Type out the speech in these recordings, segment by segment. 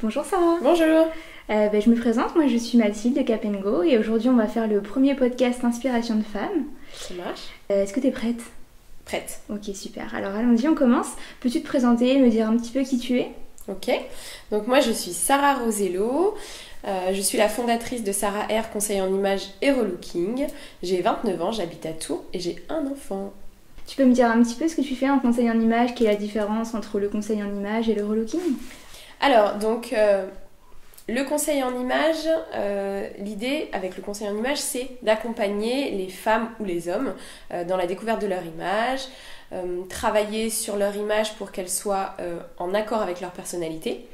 Bonjour Sarah. Bonjour. Je me présente, moi je suis Mathilde de Cap & Go et aujourd'hui on va faire le premier podcast Inspiration de femmes. Ça marche. Est-ce que tu es prête? Prête. Ok, super. Alors allons-y, on commence. Peux-tu te présenter, me dire un petit peu qui tu es? Ok. Donc moi je suis Sarah Rosello. Je suis la fondatrice de Sarah Air, conseil en image et relooking. J'ai 29 ans, j'habite à Tours et j'ai un enfant. Tu peux me dire un petit peu ce que tu fais en conseil en image, quelle est la différence entre le conseil en image et le relooking? Alors, donc, le conseil en image, l'idée avec le conseil en image, c'est d'accompagner les femmes ou les hommes dans la découverte de leur image, travailler sur leur image pour qu'elle soit en accord avec leur personnalité.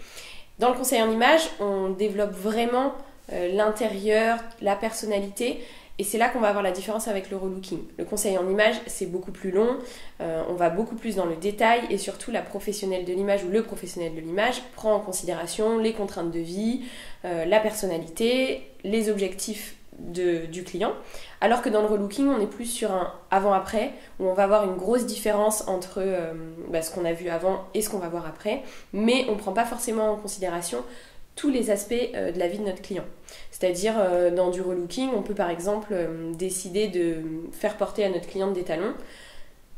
Dans le conseil en image, on développe vraiment l'intérieur, la personnalité, et c'est là qu'on va avoir la différence avec le relooking. Le conseil en image, c'est beaucoup plus long, on va beaucoup plus dans le détail et surtout la professionnelle de l'image ou le professionnel de l'image prend en considération les contraintes de vie, la personnalité, les objectifs du client. Alors que dans le relooking, on est plus sur un avant-après où on va avoir une grosse différence entre ce qu'on a vu avant et ce qu'on va voir après, mais on ne prend pas forcément en considération tous les aspects de la vie de notre client. C'est-à-dire, dans du relooking, on peut par exemple décider de faire porter à notre cliente des talons,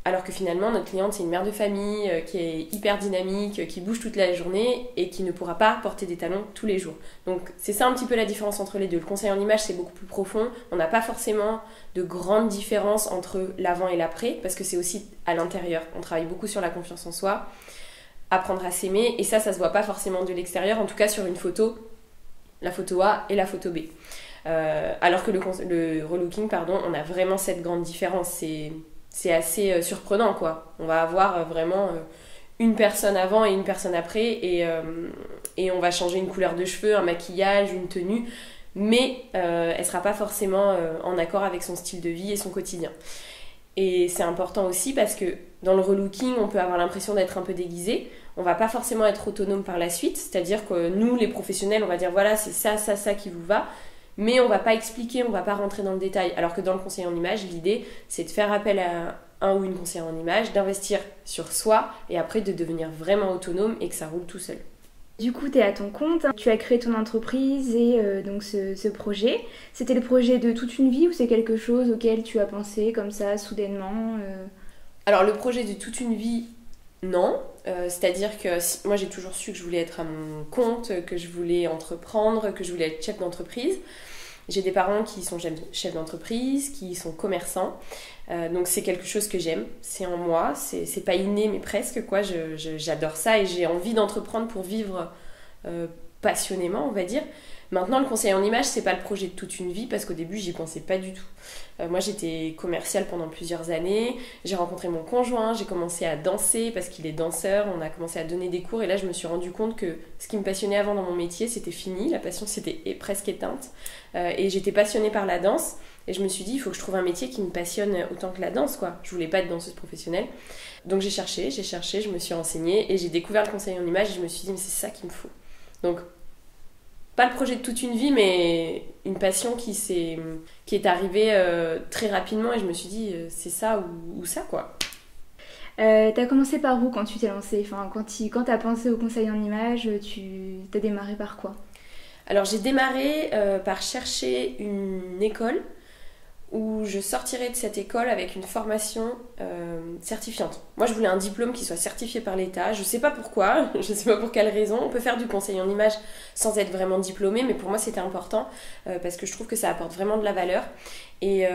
alors que finalement, notre cliente, c'est une mère de famille qui est hyper dynamique, qui bouge toute la journée et qui ne pourra pas porter des talons tous les jours. Donc, c'est ça un petit peu la différence entre les deux. Le conseil en image, c'est beaucoup plus profond. On n'a pas forcément de grandes différences entre l'avant et l'après, parce que c'est aussi à l'intérieur. On travaille beaucoup sur la confiance en soi, apprendre à s'aimer, et ça se voit pas forcément de l'extérieur, en tout cas sur une photo, la photo A et la photo B. Alors que le relooking, on a vraiment cette grande différence. C'est assez surprenant, quoi. On va avoir vraiment une personne avant et une personne après, et on va changer une couleur de cheveux, un maquillage, une tenue, mais elle sera pas forcément en accord avec son style de vie et son quotidien. Et c'est important aussi parce que dans le relooking, on peut avoir l'impression d'être un peu déguisé. On va pas forcément être autonome par la suite, c'est-à-dire que nous, les professionnels, on va dire voilà, c'est ça, ça, ça qui vous va, mais on va pas expliquer, on va pas rentrer dans le détail. Alors que dans le conseil en image, l'idée, c'est de faire appel à un ou une conseillère en image, d'investir sur soi et après de devenir vraiment autonome et que ça roule tout seul. Du coup, tu es à ton compte, tu as créé ton entreprise et donc ce projet. C'était le projet de toute une vie ou c'est quelque chose auquel tu as pensé comme ça, soudainement Alors, le projet de toute une vie, non. C'est-à-dire que moi, j'ai toujours su que je voulais être à mon compte, que je voulais entreprendre, que je voulais être chef d'entreprise. J'ai des parents qui sont chefs d'entreprise, qui sont commerçants. Donc c'est quelque chose que j'aime, c'est en moi, c'est pas inné mais presque quoi, j'adore ça et j'ai envie d'entreprendre pour vivre passionnément on va dire. Maintenant le conseil en image c'est pas le projet de toute une vie parce qu'au début j'y pensais pas du tout. Moi j'étais commerciale pendant plusieurs années, j'ai rencontré mon conjoint, j'ai commencé à danser parce qu'il est danseur, on a commencé à donner des cours et là je me suis rendu compte que ce qui me passionnait avant dans mon métier c'était fini, la passion s'était presque éteinte et j'étais passionnée par la danse. Et je me suis dit, il faut que je trouve un métier qui me passionne autant que la danse, quoi. Je voulais pas être danseuse professionnelle. Donc j'ai cherché, je me suis renseignée et j'ai découvert le conseil en image et je me suis dit, mais c'est ça qu'il me faut. Donc, pas le projet de toute une vie, mais une passion qui est arrivée très rapidement et je me suis dit, c'est ça ou ça, quoi. T'as commencé par où quand tu t'es lancée? Enfin, quand t'as pensé au conseil en image, t'as démarré par quoi? Alors j'ai démarré par chercher une école où je sortirais de cette école avec une formation certifiante. Moi, je voulais un diplôme qui soit certifié par l'État. Je sais pas pourquoi, je sais pas pour quelle raison. On peut faire du conseil en image sans être vraiment diplômé, mais pour moi, c'était important parce que je trouve que ça apporte vraiment de la valeur et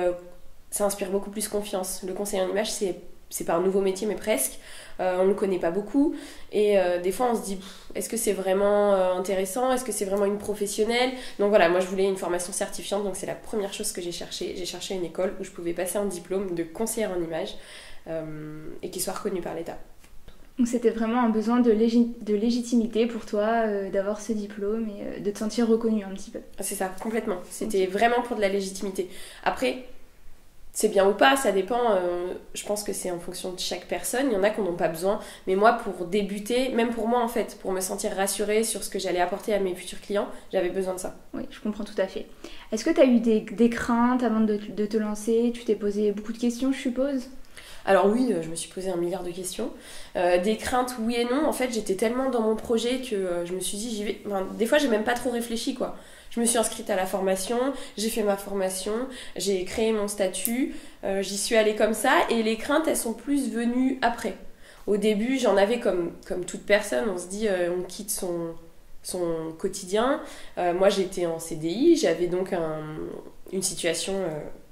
ça inspire beaucoup plus confiance. Le conseil en image, c'est pas un nouveau métier, mais presque. On ne le connaît pas beaucoup et des fois on se dit est-ce que c'est vraiment intéressant, est-ce que c'est vraiment une professionnelle. Donc voilà, moi je voulais une formation certifiante, donc c'est la première chose que j'ai cherché une école où je pouvais passer un diplôme de conseillère en image et qui soit reconnu par l'État. Donc c'était vraiment un besoin de légitimité pour toi d'avoir ce diplôme et de te sentir reconnue un petit peu. C'est ça, complètement, c'était vraiment pour de la légitimité. Après c'est bien ou pas, ça dépend, je pense que c'est en fonction de chaque personne, il y en a qui n'en ont pas besoin, mais moi pour débuter, même pour moi en fait, pour me sentir rassurée sur ce que j'allais apporter à mes futurs clients, j'avais besoin de ça. Oui, je comprends tout à fait. Est-ce que tu as eu des craintes avant de te lancer? Tu t'es posé beaucoup de questions, je suppose? Alors oui, je me suis posé 1 milliard de questions. Des craintes, oui et non. En fait, j'étais tellement dans mon projet que je me suis dit, j'y vais. Enfin, des fois, j'ai même pas trop réfléchi, quoi. Je me suis inscrite à la formation, j'ai fait ma formation, j'ai créé mon statut, j'y suis allée comme ça. Et les craintes, elles sont plus venues après. Au début, j'en avais comme toute personne. On se dit, on quitte son quotidien. Moi, j'étais en CDI, j'avais donc une situation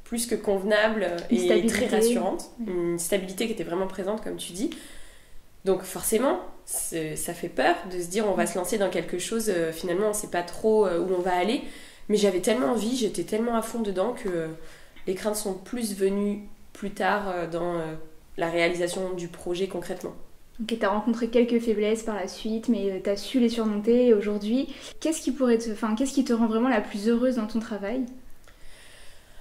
plus que convenable et très rassurante. Une stabilité qui était vraiment présente, comme tu dis. Donc forcément, ça fait peur de se dire on va se lancer dans quelque chose, finalement on ne sait pas trop où on va aller. Mais j'avais tellement envie, j'étais tellement à fond dedans que les craintes sont plus venues plus tard dans la réalisation du projet concrètement. Ok, t'as rencontré quelques faiblesses par la suite, mais t'as su les surmonter. Et aujourd'hui, qu'est-ce qui te rend vraiment la plus heureuse dans ton travail ?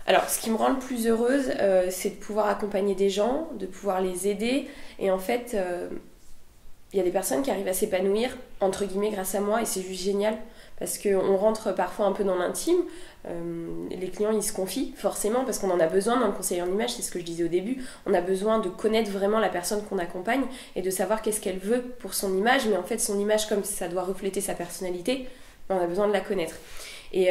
Alors, ce qui me rend le plus heureuse, c'est de pouvoir accompagner des gens, de pouvoir les aider. Et en fait, il y a des personnes qui arrivent à s'épanouir, entre guillemets, grâce à moi, et c'est juste génial. Parce qu'on rentre parfois un peu dans l'intime. Les clients, ils se confient forcément, parce qu'on en a besoin dans le conseiller en image, c'est ce que je disais au début. On a besoin de connaître vraiment la personne qu'on accompagne et de savoir qu'est-ce qu'elle veut pour son image. Mais en fait, son image, comme ça doit refléter sa personnalité, on a besoin de la connaître. Et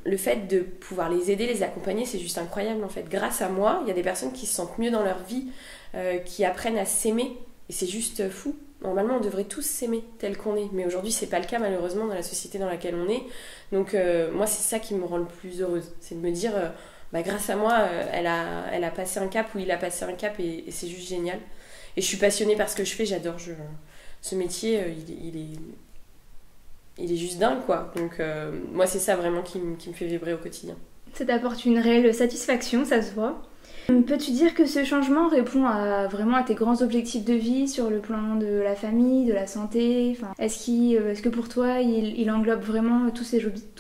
le fait de pouvoir les aider, les accompagner, c'est juste incroyable en fait. Grâce à moi, il y a des personnes qui se sentent mieux dans leur vie, qui apprennent à s'aimer. Et c'est juste fou. Normalement, on devrait tous s'aimer tel qu'on est. Mais aujourd'hui, c'est pas le cas malheureusement dans la société dans laquelle on est. Donc moi, c'est ça qui me rend le plus heureuse. C'est de me dire, grâce à moi, elle a passé un cap ou il a passé un cap et c'est juste génial. Et je suis passionnée par ce que je fais, j'adore. Ce métier, il est juste dingue, quoi. Donc moi, c'est ça vraiment qui me fait vibrer au quotidien. Ça t'apporte une réelle satisfaction, ça se voit. Peux-tu dire que ce changement répond vraiment à tes grands objectifs de vie sur le plan de la famille, de la santé ? Est-ce que pour toi, il englobe vraiment tous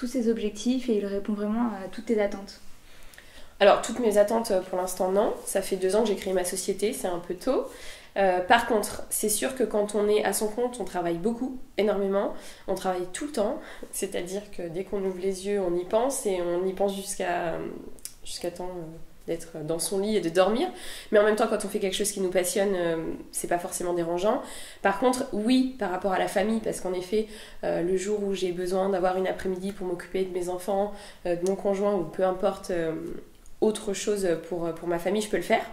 ces objectifs et il répond vraiment à toutes tes attentes ? Alors, toutes mes attentes, pour l'instant, non. Ça fait 2 ans que j'ai créé ma société, c'est un peu tôt. Par contre, c'est sûr que quand on est à son compte, on travaille beaucoup, énormément. On travaille tout le temps, c'est-à-dire que dès qu'on ouvre les yeux, on y pense et on y pense jusqu'à temps d'être dans son lit et de dormir. Mais en même temps, quand on fait quelque chose qui nous passionne, c'est pas forcément dérangeant. Par contre, oui, par rapport à la famille, parce qu'en effet, le jour où j'ai besoin d'avoir une après-midi pour m'occuper de mes enfants, de mon conjoint ou peu importe autre chose pour ma famille, je peux le faire.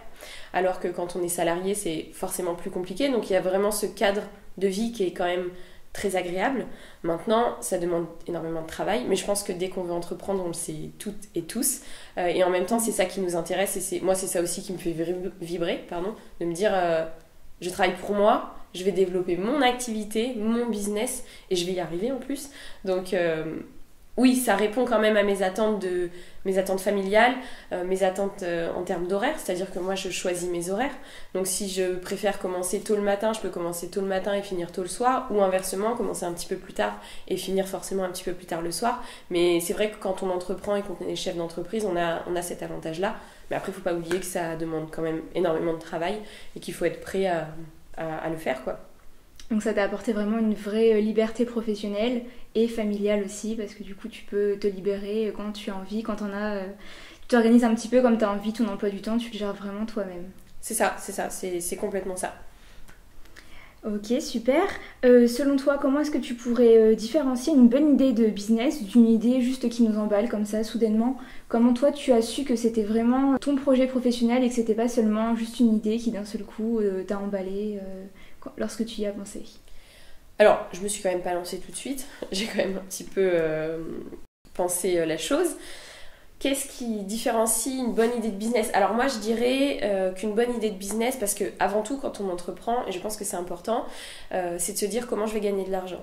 Alors que quand on est salarié, c'est forcément plus compliqué. Donc il y a vraiment ce cadre de vie qui est quand même très agréable. Maintenant, ça demande énormément de travail, mais je pense que dès qu'on veut entreprendre, on le sait toutes et tous. Et en même temps, c'est ça qui nous intéresse. Et moi, c'est ça aussi qui me fait vibrer, de me dire, je travaille pour moi, je vais développer mon activité, mon business, et je vais y arriver en plus. Donc oui, ça répond quand même à mes attentes familiales, mes attentes en termes d'horaire, c'est-à-dire que moi je choisis mes horaires. Donc si je préfère commencer tôt le matin, je peux commencer tôt le matin et finir tôt le soir, ou inversement, commencer un petit peu plus tard et finir forcément un petit peu plus tard le soir. Mais c'est vrai que quand on entreprend et qu'on est chef d'entreprise, on a cet avantage-là. Mais après, il ne faut pas oublier que ça demande quand même énormément de travail et qu'il faut être prêt à le faire, quoi. Donc ça t'a apporté vraiment une vraie liberté professionnelle et familiale aussi, parce que du coup tu peux te libérer quand tu as envie, tu t'organises un petit peu comme tu as envie, ton emploi du temps, tu le gères vraiment toi-même. C'est ça, c'est complètement ça. Ok, super. Selon toi, comment est-ce que tu pourrais différencier une bonne idée de business d'une idée juste qui nous emballe comme ça, soudainement ? Comment toi, tu as su que c'était vraiment ton projet professionnel et que c'était pas seulement juste une idée qui d'un seul coup t'a emballé lorsque tu y as pensé ? Alors, je me suis quand même pas lancée tout de suite. J'ai quand même un petit peu pensé la chose. Qu'est-ce qui différencie une bonne idée de business ? Alors moi, je dirais qu'une bonne idée de business, parce que avant tout, quand on entreprend, et je pense que c'est important, c'est de se dire comment je vais gagner de l'argent.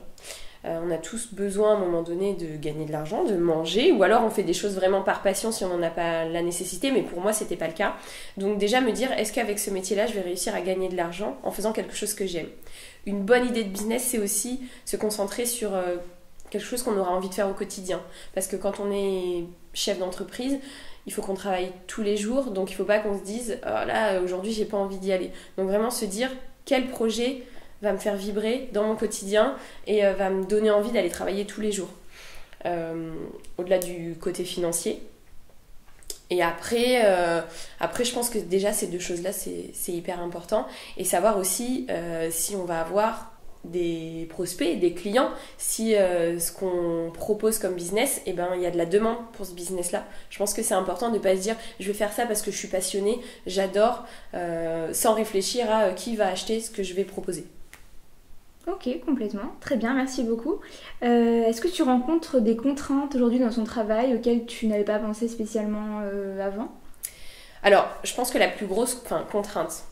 On a tous besoin à un moment donné de gagner de l'argent, de manger, ou alors on fait des choses vraiment par passion si on n'en a pas la nécessité, mais pour moi, c'était pas le cas. Donc déjà me dire, est-ce qu'avec ce métier-là, je vais réussir à gagner de l'argent en faisant quelque chose que j'aime ? Une bonne idée de business, c'est aussi se concentrer sur quelque chose qu'on aura envie de faire au quotidien. Parce que quand on est chef d'entreprise, il faut qu'on travaille tous les jours, donc il ne faut pas qu'on se dise « Oh là, aujourd'hui, j'ai pas envie d'y aller ». Donc vraiment se dire quel projet va me faire vibrer dans mon quotidien et va me donner envie d'aller travailler tous les jours. Au-delà du côté financier. Et après, je pense que déjà ces deux choses-là, c'est hyper important. Et savoir aussi si on va avoir des prospects, des clients, si ce qu'on propose comme business, eh ben, il y a de la demande pour ce business-là. Je pense que c'est important de ne pas se dire je vais faire ça parce que je suis passionnée, j'adore, sans réfléchir à qui va acheter ce que je vais proposer. Ok, complètement. Très bien, merci beaucoup. Est-ce que tu rencontres des contraintes aujourd'hui dans ton travail auxquelles tu n'avais pas pensé spécialement avant ? Alors, je pense que la plus grosse contrainte,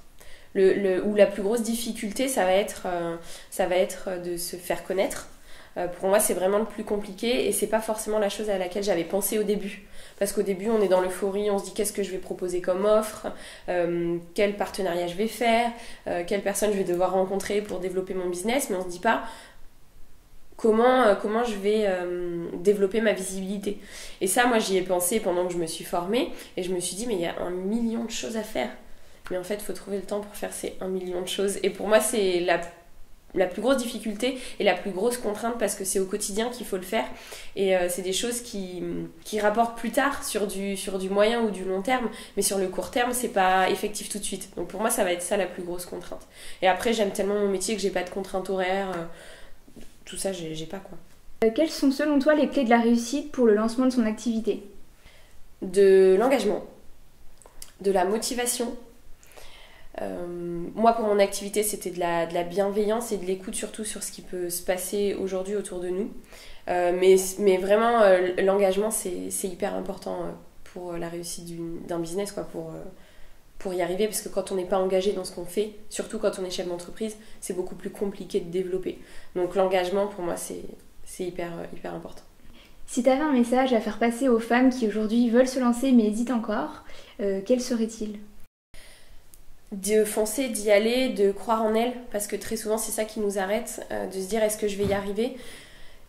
ou la plus grosse difficulté, ça va être de se faire connaître. Pour moi, c'est vraiment le plus compliqué et c'est pas forcément la chose à laquelle j'avais pensé au début. Parce qu'au début, on est dans l'euphorie, on se dit qu'est-ce que je vais proposer comme offre, quel partenariat je vais faire, quelle personne je vais devoir rencontrer pour développer mon business, mais on se dit pas comment je vais développer ma visibilité. Et ça, moi, j'y ai pensé pendant que je me suis formée et je me suis dit mais il y a 1 million de choses à faire. Mais en fait, il faut trouver le temps pour faire ces 1 million de choses. Et pour moi, c'est la plus grosse difficulté et la plus grosse contrainte parce que c'est au quotidien qu'il faut le faire. Et c'est des choses qui rapportent plus tard sur du moyen ou du long terme. Mais sur le court terme, c'est pas effectif tout de suite. Donc pour moi, ça va être ça la plus grosse contrainte. Et après, j'aime tellement mon métier que j'ai pas de contrainte horaire. Tout ça, j'ai pas quoi. Quelles sont selon toi les clés de la réussite pour le lancement de son activité ? De l'engagement, de la motivation. Moi pour mon activité c'était de la bienveillance et de l'écoute surtout sur ce qui peut se passer aujourd'hui autour de nous, mais vraiment l'engagement c'est hyper important pour la réussite d'un business quoi, pour y arriver, parce que quand on n'est pas engagé dans ce qu'on fait, surtout quand on est chef d'entreprise, c'est beaucoup plus compliqué de développer. Donc l'engagement pour moi c'est hyper important. Si tu avais un message à faire passer aux femmes qui aujourd'hui veulent se lancer mais hésitent encore, quel serait-il ? De foncer, d'y aller, de croire en elles, parce que très souvent c'est ça qui nous arrête, de se dire est-ce que je vais y arriver ?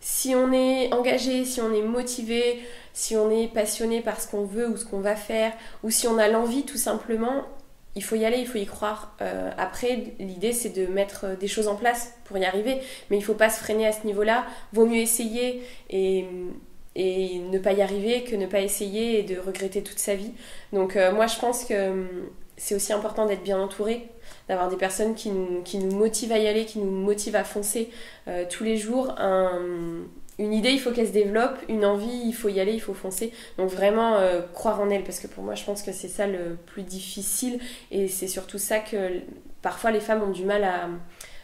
Si on est engagé, si on est motivé, si on est passionné par ce qu'on veut ou ce qu'on va faire, ou si on a l'envie tout simplement, il faut y aller, il faut y croire. Après, l'idée c'est de mettre des choses en place pour y arriver, mais il ne faut pas se freiner à ce niveau-là. Vaut mieux essayer et ne pas y arriver que ne pas essayer et de regretter toute sa vie. Donc moi je pense que c'est aussi important d'être bien entouré, d'avoir des personnes qui nous motivent à y aller, qui nous motivent à foncer tous les jours. Une idée, il faut qu'elle se développe, une envie, il faut y aller, il faut foncer. Donc vraiment croire en elle, parce que pour moi, je pense que c'est ça le plus difficile et c'est surtout ça que parfois les femmes ont du mal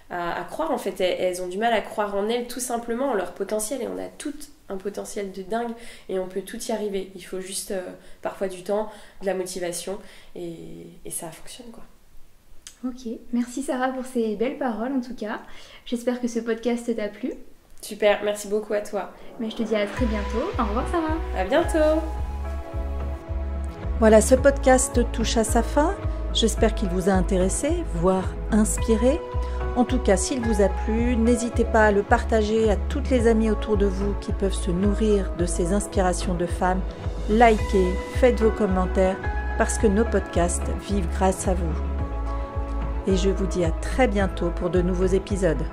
à croire. En fait, elles ont du mal à croire en elles tout simplement, en leur potentiel, et on a toutes un potentiel de dingue et on peut tout y arriver. Il faut juste parfois du temps, de la motivation et ça fonctionne quoi. Ok, merci Sarah pour ces belles paroles en tout cas. J'espère que ce podcast t'a plu. Super, merci beaucoup à toi. Mais je te dis à très bientôt. Au revoir Sarah. À bientôt. Voilà, ce podcast touche à sa fin. J'espère qu'il vous a intéressé, voire inspiré. En tout cas, s'il vous a plu, n'hésitez pas à le partager à toutes les amies autour de vous qui peuvent se nourrir de ces inspirations de femmes. Likez, faites vos commentaires, parce que nos podcasts vivent grâce à vous. Et je vous dis à très bientôt pour de nouveaux épisodes.